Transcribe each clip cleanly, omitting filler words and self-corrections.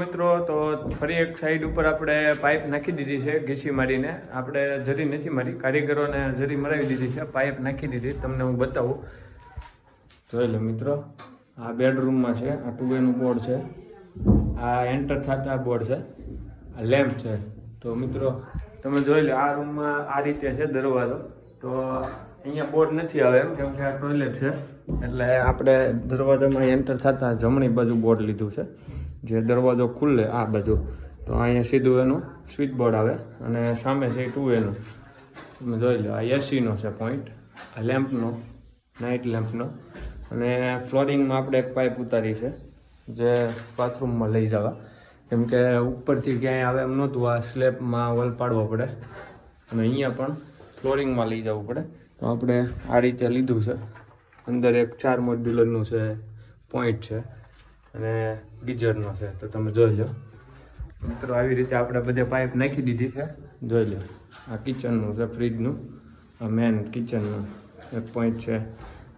મિત્રો તો ફરી એક સાઈડ ઉપર આપણે પાઇપ નાખી દીધી છે ઘીસી મારીને. આપણે જરી નથી મારી, કારીગરોને જરી મરાવી દીધી છે, પાઇપ નાખી દીધી. તમને હું બતાવું, જોઈ લો મિત્રો. આ બેડરૂમમાં છે, આ 2 બોર્ડ છે, આ એન્ટર થતા બોર્ડ છે, આ લેમ્પ છે. તો મિત્રો તમે જોઈ લો, આ રૂમમાં આ રીતે છે દરવાજો. તો અહીંયા બોર્ડ નથી આવે એમ, કેમ કે આ ટોયલેટ છે, એટલે આપણે દરવાજામાં એન્ટર થતા જમણી બાજુ બોર્ડ લીધું છે. જે દરવાજો ખુલ્લે આ બાજુ, તો અહીંયા સીધું એનું સ્વિચ બોર્ડ આવે અને સામે છે 2 નું. તમે જોઈ લો, આ એસીનો છે પોઈન્ટ, આ લેમ્પનો, નાઇટ લેમ્પનો. અને ફ્લોરિંગમાં આપણે એક પાઇપ ઉતારી છે જે બાથરૂમમાં લઈ જવા, કેમ કે ઉપરથી ક્યાંય આવે એમ નહોતું. આ સ્લેબમાં વોલ પાડવો પડે અને અહીંયા પણ ફ્લોરિંગમાં લઈ જવું પડે. તો આપણે આ રીતે લીધું છે. અંદર એક 4 મોડ્યુલરનું છે પોઈન્ટ છે અને ગીઝરનો છે. તો તમે જોઈ લો મિત્રો, આવી રીતે આપણે બધે પાઇપ નાખી દીધી છે. જોઈ લો, આ કિચનનું છે, ફ્રીજનું, આ મેન કિચનનું એક પોઈન્ટ છે.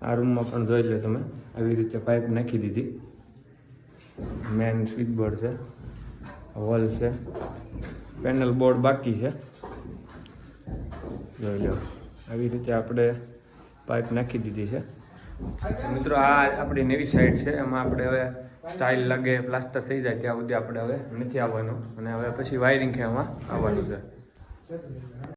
આ રૂમમાં પણ જોઈ લો તમે, આવી રીતે પાઇપ નાખી દીધી. મેન સ્વિચ બોર્ડ છે, વોલ છે, પેનલ બોર્ડ બાકી છે. જોઈ લો, આવી રીતે આપણે પાઇપ નાખી દીધી છે. મિત્રો આ આપણી નવી સાઈડ છે, એમાં આપણે હવે સ્ટાઇલ લાગે, પ્લાસ્ટર થઈ જાય ત્યાં સુધી આપણે હવે નથી આવવાનું, અને હવે પછી વાયરિંગ છે એમાં આવવાનું છે.